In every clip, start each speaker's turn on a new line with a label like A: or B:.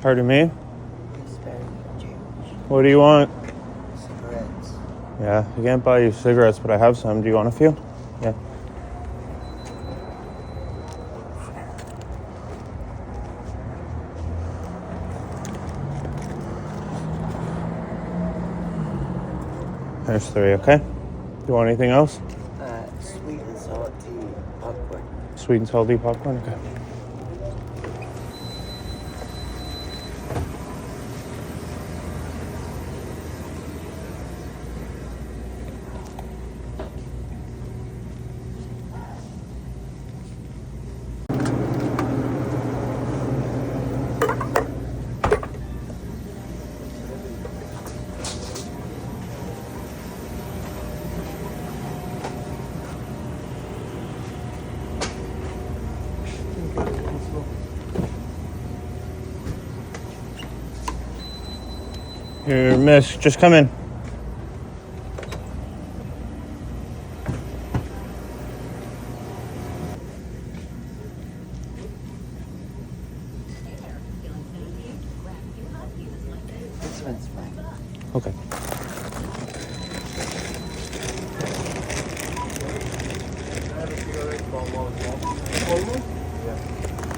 A: Pardon me?
B: Spare change.
A: What do you want?
B: Cigarettes.
A: Yeah, I can't buy you cigarettes, but I have some. Do you want a few? Yeah. There's 3, okay? Do you want anything else?
B: Sweet and salty popcorn.
A: Sweet and salty popcorn? Okay. Here, miss, just come in.
B: This one's fine.
A: Okay.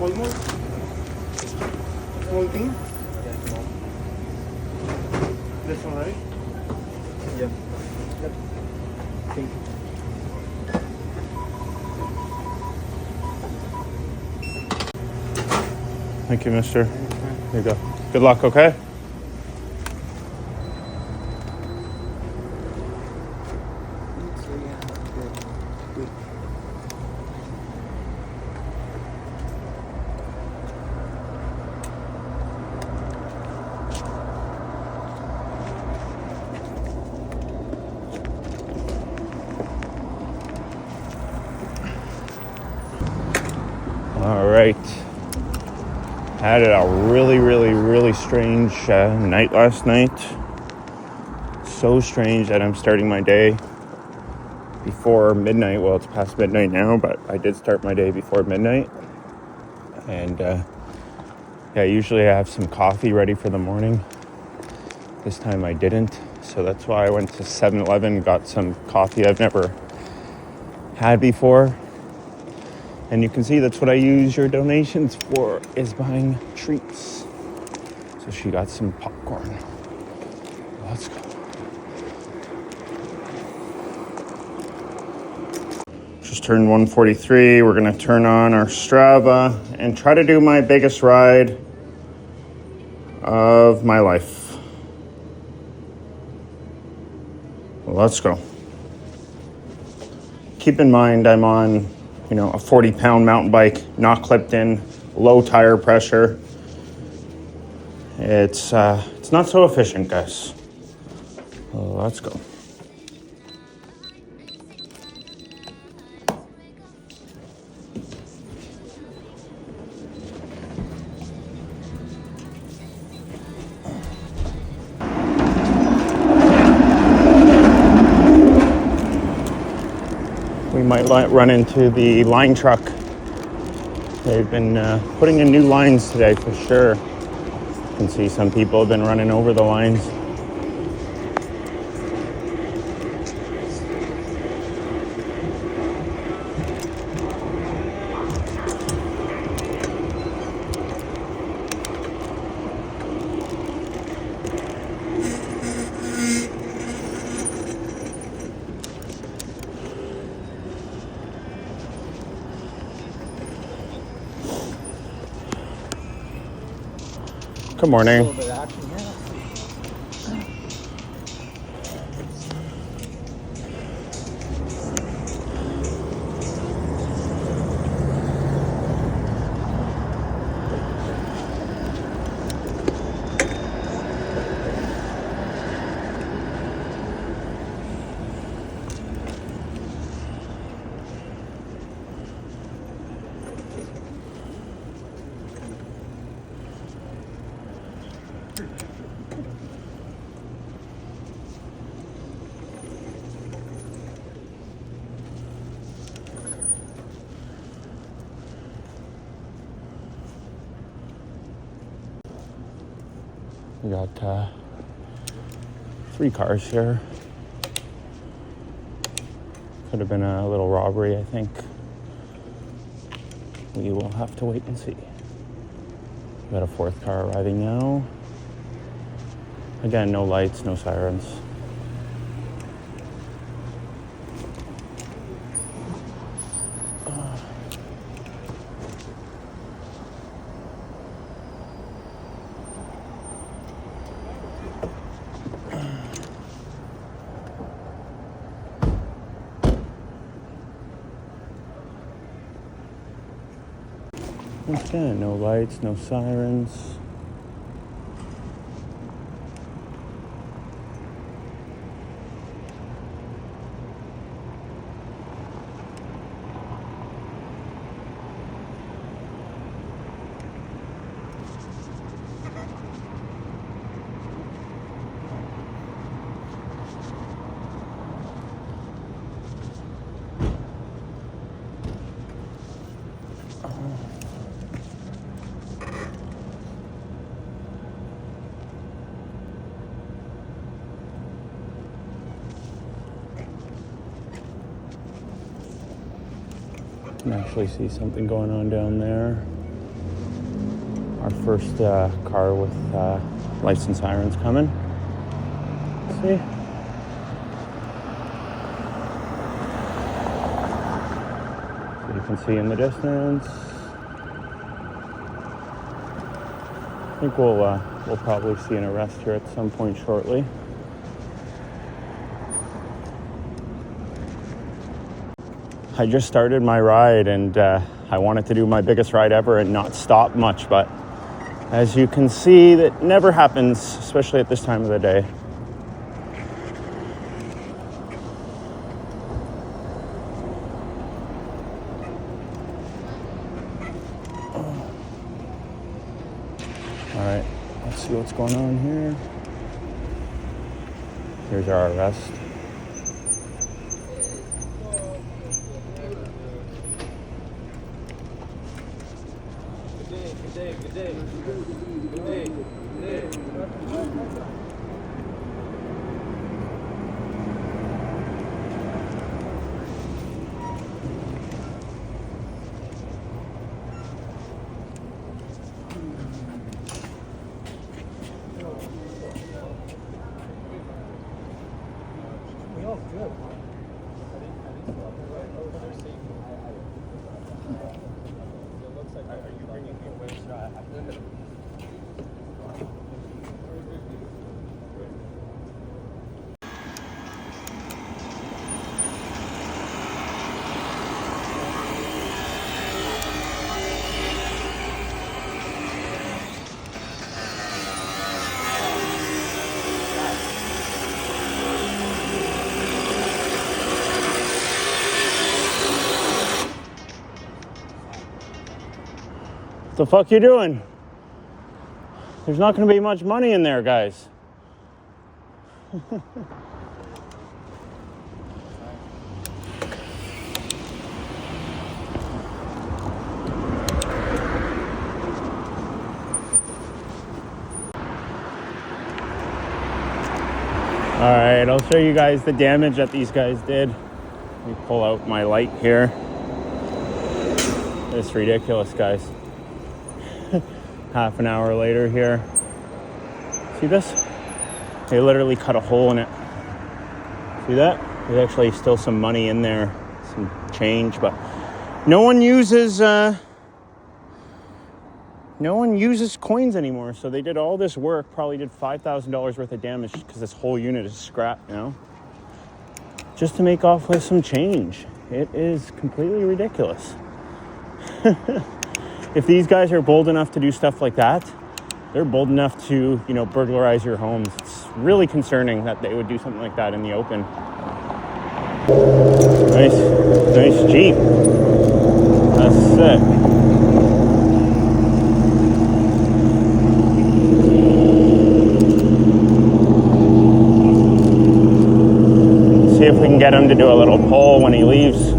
C: Almost. Small thing?
B: Yeah, small.
C: This one, right?
B: Yep. Thank you.
A: Thank you, mister. Here you go. Good luck, okay?
B: So yeah, good week.
A: All right. I had a really strange night last night. So strange that I'm starting my day before midnight. Well, it's past midnight now, but I did start my day before midnight. And yeah, usually I have some coffee ready for the morning. This time I didn't. So that's why I went to 7-Eleven, got some coffee I've never had before. And you can see that's what I use your donations for, is buying treats. So she got some popcorn. Let's go. Just turned 1:43. We're gonna turn on our Strava and try to do my biggest ride of my life. Let's go. Keep in mind I'm on a 40-pound mountain bike, not clipped in, low tire pressure. It's not so efficient, guys. Let's go. We might run into the line truck. They've been putting in new lines today for sure. You can see some people have been running over the lines. Good morning.
B: A little bit of action here.
A: We got 3 cars here. Could have been a little robbery, I think. We will have to wait and see. We got a 4th car arriving now. Again, no lights, no sirens. Once again, no lights, no sirens. You can actually see something going on down there. Our first car with lights and sirens coming. Let's see. So you can see in the distance. I think we'll probably see an arrest here at some point shortly. I just started my ride and I wanted to do my biggest ride ever and not stop much, but as you can see, that never happens, especially at this time of the day. All right, let's see what's going on here. Here's our arrest.
B: Good day. We all good. Are you bringing me with
A: What the fuck you doing? There's not going to be much money in there, guys. All right, I'll show you guys the damage that these guys did. Let me pull out my light here. It's ridiculous, guys. Half an hour later here. See this? They literally cut a hole in it. See that? There's actually still some money in there, some change, but no one uses coins anymore. So they did all this work, probably did $5,000 worth of damage because this whole unit is scrapped now, just to make off with some change. It is completely ridiculous. If these guys are bold enough to do stuff like that, they're bold enough to, burglarize your homes. It's really concerning that they would do something like that in the open. Nice Jeep. That's sick. See if we can get him to do a little pull when he leaves.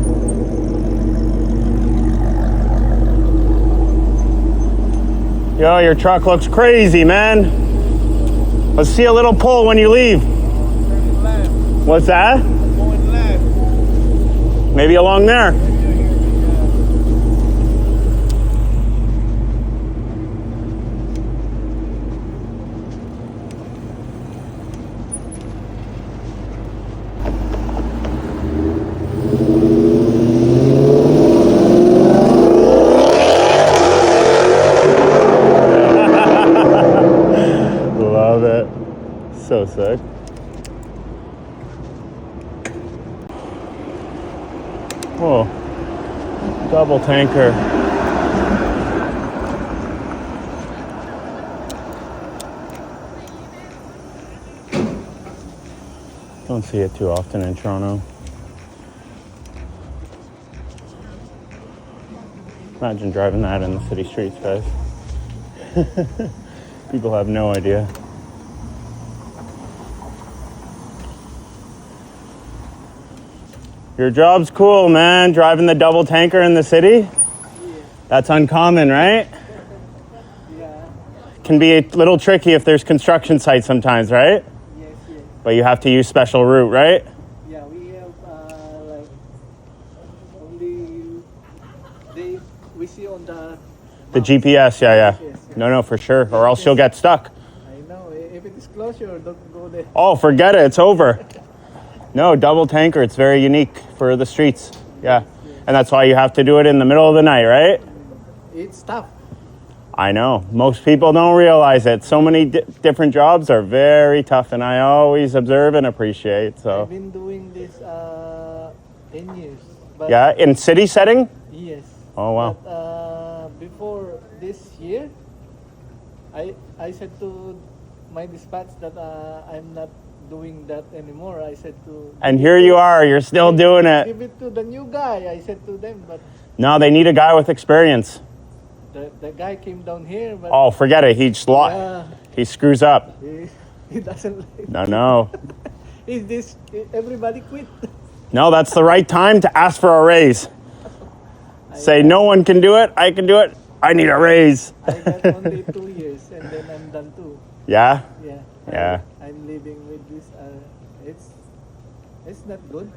A: Yo, your truck looks crazy, man. Let's see a little pull when you leave.
B: Turning left.
A: What's that?
B: Going left.
A: Maybe along there. Love it. So sick. Oh, double tanker. Don't see it too often in Toronto. Imagine driving that in the city streets, guys. People have no idea. Your job's cool, man. Driving the double tanker in the city?
B: Yeah.
A: That's uncommon, right?
B: Yeah.
A: Can be a little tricky if there's construction sites sometimes, right?
B: Yes, yes.
A: But you have to use special route, right?
B: Yeah, we have like only we see on the
A: GPS, yeah.
B: Yes, yes.
A: No, for sure. Or else you'll get stuck.
B: I know. If it is closer, don't go there.
A: Oh, forget it. It's over. No, double tanker. It's very unique for the streets. Yeah. And that's why you have to do it in the middle of the night, right?
B: It's tough.
A: I know. Most people don't realize it. So many different jobs are very tough, and I always observe and appreciate. So.
B: I've been doing this 10 years. But
A: Yeah, in city setting?
B: yes.
A: Oh, wow.
B: But, before this year, I said to my dispatch that I'm not doing that anymore. I said to...
A: And here you are. You're still doing it.
B: Give it to the new guy, I said to them. But
A: No, they need a guy with experience.
B: the guy came down here, but...
A: Oh, forget it. He screws up.
B: He doesn't like...
A: No.
B: Everybody quit.
A: No, that's the right time to ask for a raise. Say, no one can do it. I can do it. I need a raise.
B: I got only 2 years and then I'm done too.
A: Yeah?
B: Yeah.
A: Yeah.
B: I'm living with this. It's not good.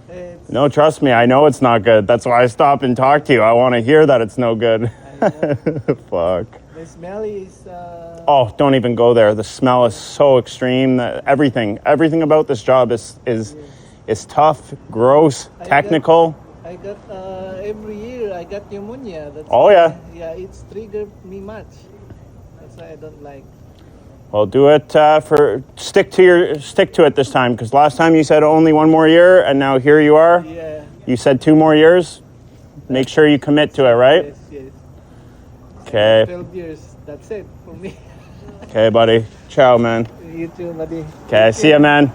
B: It's,
A: No, trust me. I know it's not good. That's why I stop and talk to you. I want to hear that it's no good. Fuck.
B: The smell is...
A: Oh, don't even go there. The smell is so extreme that everything about this job is tough, gross, technical.
B: I got every year I got pneumonia. That's
A: Oh, yeah.
B: Yeah, it's triggered me much. That's why I don't like.
A: Well, do it stick to it this time, because last time you said only 1 more year, and now here you are.
B: Yeah.
A: You said 2 more years. Make sure you commit to it, right?
B: Yes, yes.
A: Okay.
B: 12 years. That's it for me.
A: Okay, buddy. Ciao, man.
B: You too, buddy.
A: Okay, see ya, man.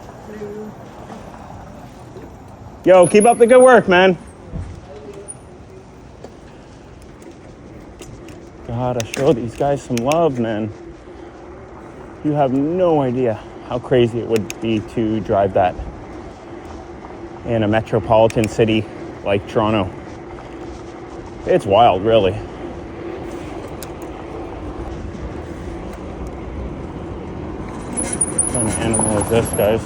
A: Yo, keep up the good work, man. Gotta show these guys some love, man. You have no idea how crazy it would be to drive that in a metropolitan city like Toronto. It's wild, really. What kind of animal is this, guys?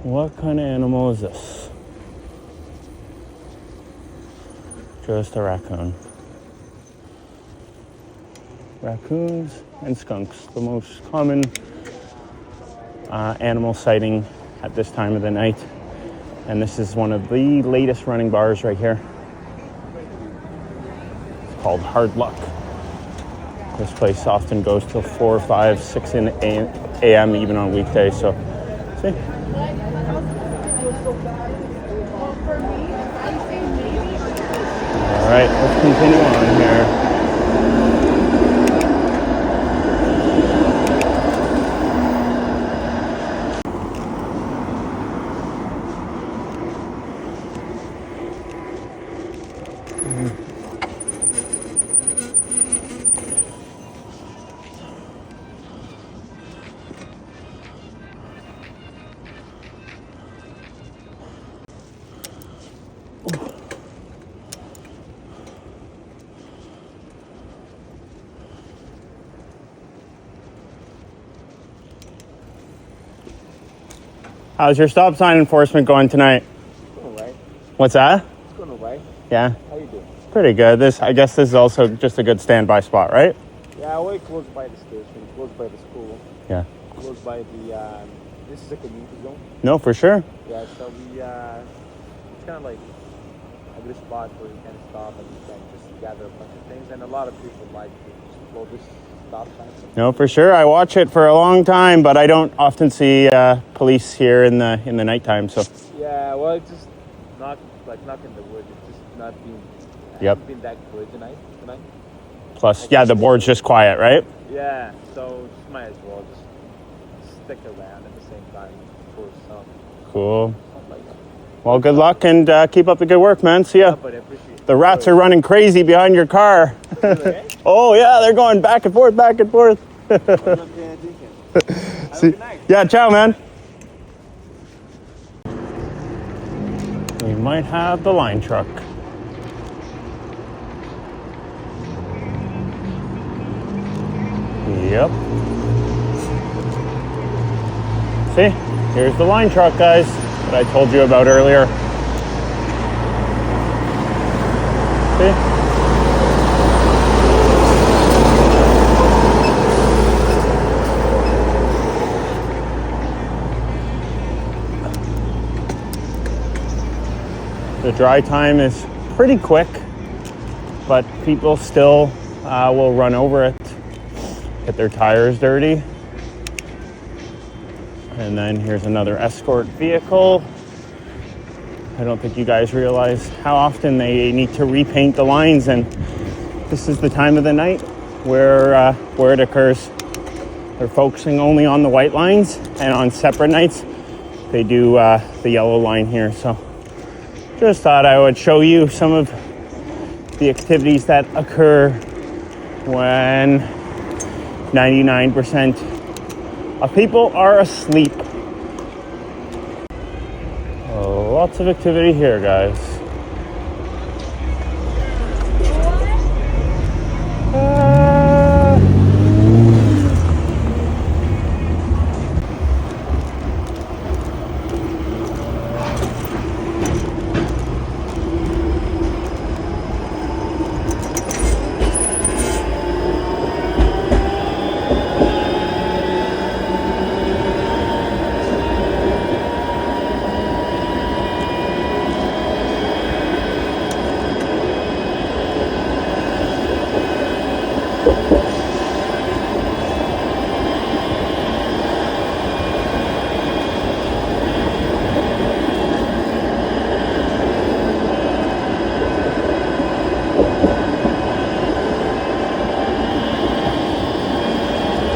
A: What kind of animal is this? Just a raccoon. Raccoons and skunks, the most common animal sighting at this time of the night. And this is one of the latest running bars right here. It's called Hard Luck. This place often goes till 4, 5, 6 a.m. even on weekdays. So, see. All right, let's continue on here. How's your stop sign enforcement going tonight?
C: It's going alright.
A: What's that?
C: It's going alright.
A: Yeah,
C: How you doing?
A: pretty good. I guess this is also just a good standby spot, right?
C: Yeah, we're close by the station, close by the school,
A: Yeah.
C: close by the, this is a community zone.
A: No, for sure.
C: Yeah, so we, it's kind of like a good spot where you can stop and you can just gather a bunch of things. And a lot of people like to just blow this stop sign.
A: No, for sure. I watch it for a long time, but I don't often see police here in the nighttime. So.
C: Yeah, well, it's just not in the woods. It's just not being.
A: Yep.
C: Hasn't been that good tonight.
A: Plus, yeah, the board's just quiet, right?
C: Yeah, so just might as well just stick around at the same time for some.
A: Cool.
C: Something like that.
A: Well, good luck and keep up the good work, man. See ya.
C: Yeah, but I appreciate it.
A: The rats are running crazy behind your car. Oh, yeah, they're going back and forth, back and forth.
C: I'm not paying attention. Have a good night.
A: Yeah, ciao, man. We might have the line truck. Yep. See, here's the line truck, guys, that I told you about earlier. See? The dry time is pretty quick, but people still will run over it, get their tires dirty. And then here's another escort vehicle. I don't think you guys realize how often they need to repaint the lines, and this is the time of the night where it occurs. They're focusing only on the white lines, and on separate nights they do the yellow line here. So just thought I would show you some of the activities that occur when 99% of people are asleep. Lots of activity here, guys.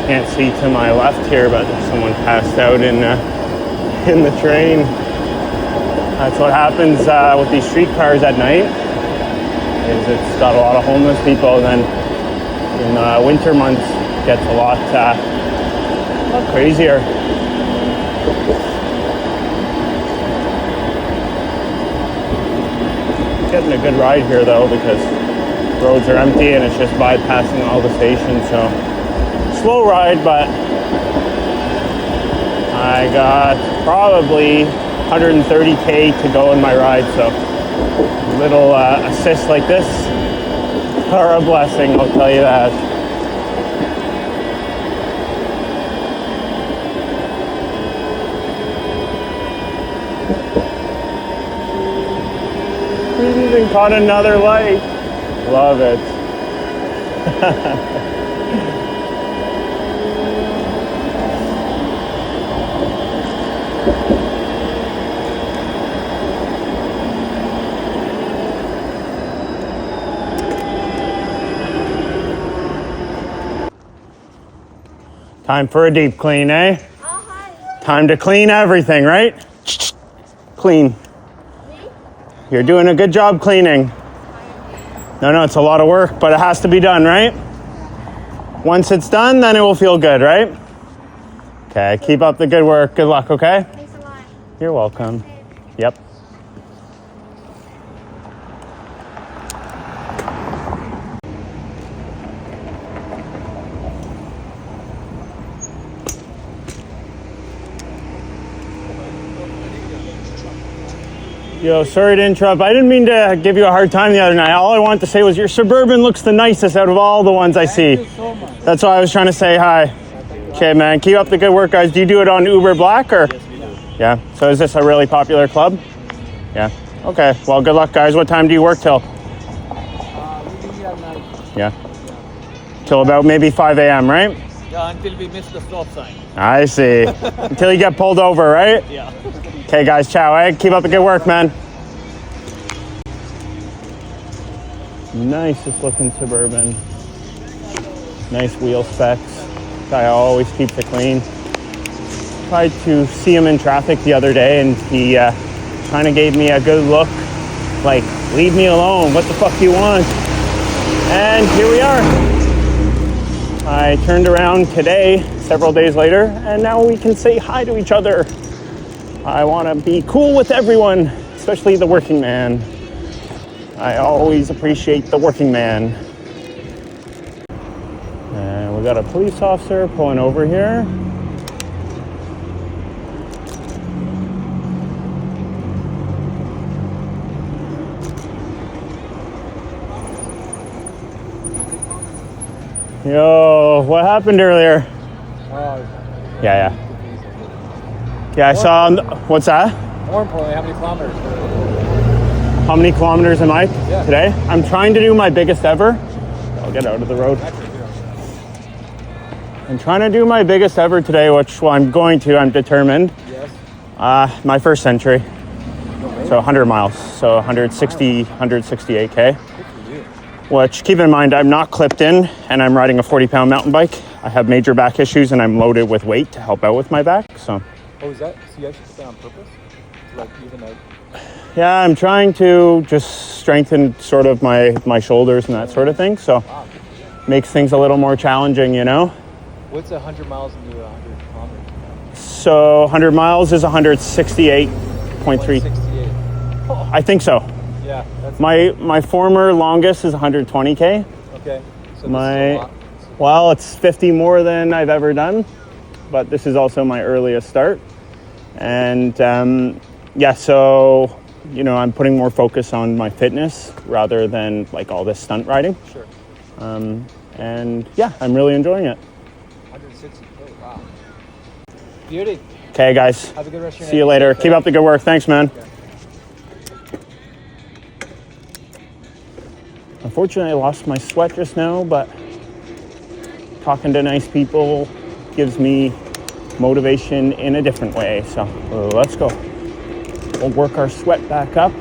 A: Can't see to my left here, but someone passed out in the train. That's what happens with these streetcars at night. Is it's got a lot of homeless people, and then in the winter months it gets a lot crazier. Getting a good ride here though, because roads are empty and it's just bypassing all the stations. So slow ride, but I got probably 130K to go in my ride, so little assists like this are a blessing, I'll tell you that. We even caught another light. Love it. Time for a deep clean, eh? Time to clean everything, right? Clean. You're doing a good job cleaning. No, it's a lot of work, but it has to be done, right? Once it's done, then it will feel good, right? Okay, keep up the good work. Good luck, okay?
D: Thanks a lot.
A: You're welcome. Yep. Yo, sorry to interrupt. I didn't mean to give you a hard time the other night. All I wanted to say was your Suburban looks the nicest out of all the ones I see.
B: Thank you so much.
A: That's why I was trying to say hi. Okay, man. Keep up the good work, guys. Do you do it on Uber Black or?
C: Yes, we do.
A: Yeah. So is this a really popular club? Yeah. Okay. Well, good luck, guys. What time do you work till?
B: Really at night.
A: Yeah. Till about maybe 5 a.m., right?
B: Yeah, until we miss the stop sign.
A: I see. Until you get pulled over, right?
B: Yeah.
A: Okay, guys. Ciao, eh? Keep up the good work, man. Nicest looking Suburban. Nice wheel specs. Guy always keeps it clean. Tried to see him in traffic the other day and he kind of gave me a good look. Like, leave me alone. What the fuck do you want? And here we are. I turned around today, several days later, and now we can say hi to each other. I want to be cool with everyone, especially the working man. I always appreciate the working man. And we got a police officer pulling over here. Yo, what happened earlier? Yeah. Yeah, I saw, what's that?
C: More importantly, how many kilometers?
A: How many kilometers am I
C: Yeah.
A: today? I'm trying to do my biggest ever. I'll get out of the road. I'm trying to do my biggest ever today, which I'm going to, I'm determined.
C: Yes.
A: My first century. So 100 miles, so 168K.
C: Good for you.
A: Which, keep in mind, I'm not clipped in and I'm riding a 40-pound mountain bike. I have major back issues and I'm loaded with weight to help out with my back, so.
C: Oh, is that, so you actually stay on purpose? To like even out?
A: Yeah, I'm trying to just strengthen sort of my shoulders and that sort of thing, so
C: Wow.
A: makes things a little more challenging, you know?
C: What's 100 miles into 100 kilometers?
A: So 100 miles is 168.3.
C: 168.
A: I think so.
C: Yeah, that's
A: My former longest is 120K.
C: okay. So
A: My-
C: this is a lot.
A: Well, it's 50 more than I've ever done, but this is also my earliest start. And yeah, so, you know, I'm putting more focus on my fitness rather than like all this stunt riding.
C: Sure.
A: And yeah, I'm really enjoying it.
C: 160. Wow. Beauty.
A: Okay, guys.
C: Have a good rest of your
A: See you
C: night.
A: later. Keep up the good work. Thanks, man. Unfortunately, I lost my sweat just now, but talking to nice people gives me motivation in a different way. So let's go. We'll work our sweat back up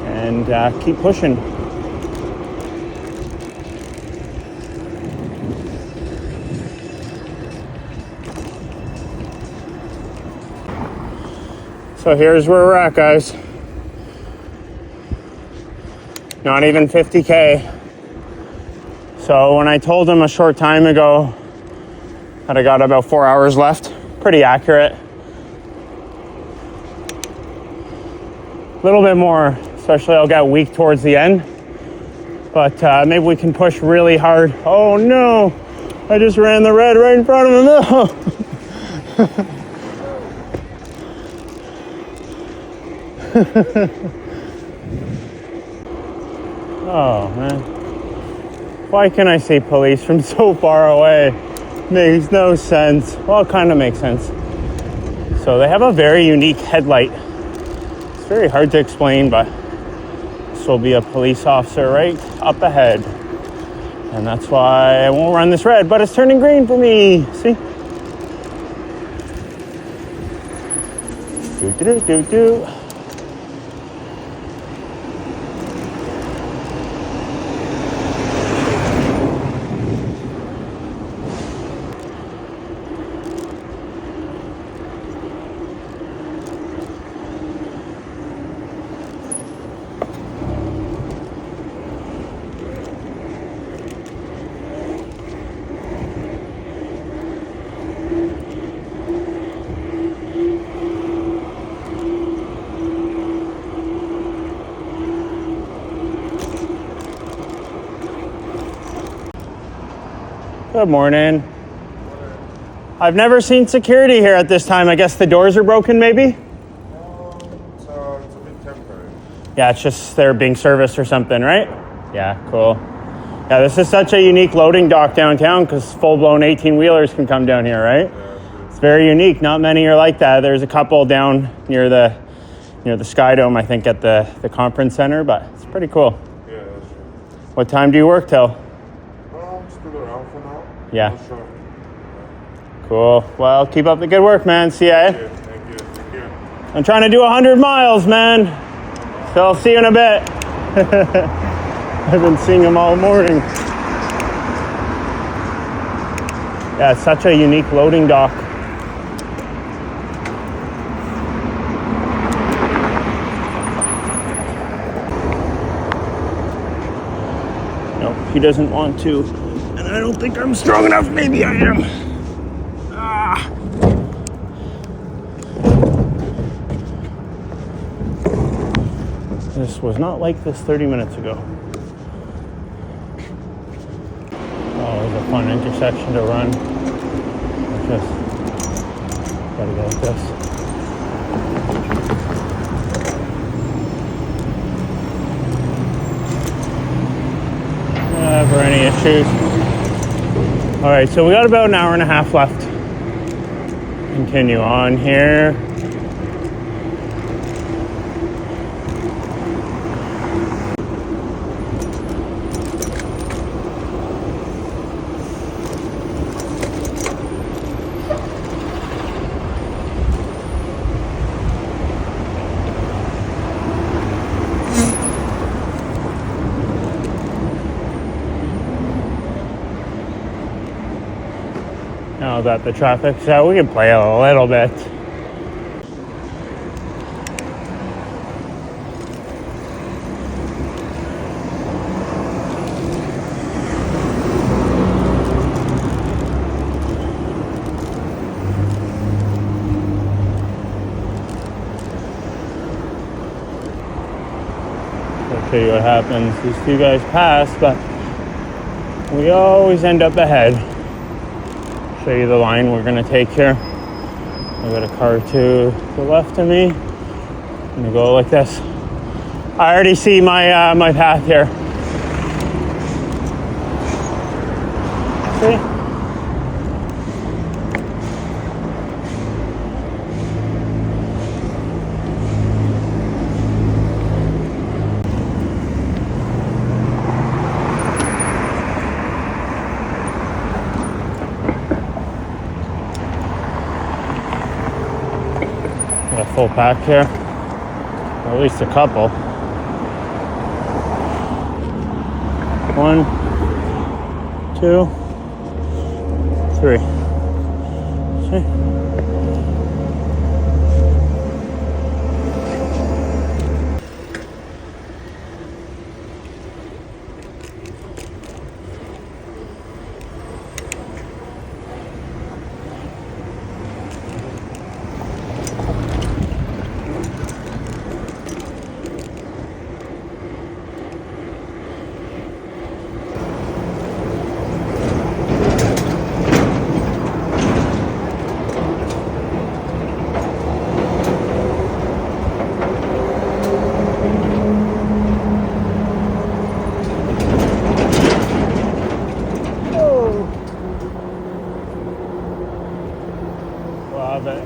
A: and keep pushing. So here's where we're at, guys. Not even 50K. So when I told him a short time ago that I got about 4 hours left, pretty accurate. A little bit more, especially I'll get weak towards the end. But maybe we can push really hard. Oh no, I just ran the red right in front of him. Oh man. Why can I see police from so far away? Makes no sense. Well, it kind of makes sense. So they have a very unique headlight. It's very hard to explain, but this will be a police officer right up ahead. And that's why I won't run this red, but it's turning green for me. See? Do do do do do. Good morning. I've never seen security here at this time. I guess the doors are broken, maybe? Yeah, it's just they're being serviced or something, right? Yeah, cool. Yeah, this is such a unique loading dock downtown because full-blown 18-wheelers can come down here, right? It's very unique. Not many are like that. There's a couple down near the Sky Dome, I think, at the conference center, but it's pretty cool.
D: Yeah, that's true.
A: What time do you work till?
D: I'm still around for now.
A: Yeah.
D: Not sure.
A: Cool. Well, keep up the good work, man. See ya.
D: Yeah, thank you. Take care.
A: I'm trying to do 100 miles, man. So I'll see you in a bit. I've been seeing him all morning. Yeah, it's such a unique loading dock. No, he doesn't want to. And I don't think I'm strong enough. Maybe I am. Ah. This was not like this 30 minutes ago. Oh, it was a fun intersection to run. Just gotta go like this. Never any issues. All right, so we got about an hour and a half left. Continue on here. Now that the traffic's out, we can play a little bit. I'll show you what happens. These two guys pass, but we always end up ahead. Show you the line we're gonna take here. I've got a car to the left of me. I'm gonna go like this. I already see my my path here. See? Got a full pack here, or at least a couple. 1, 2, 3. See? Love it.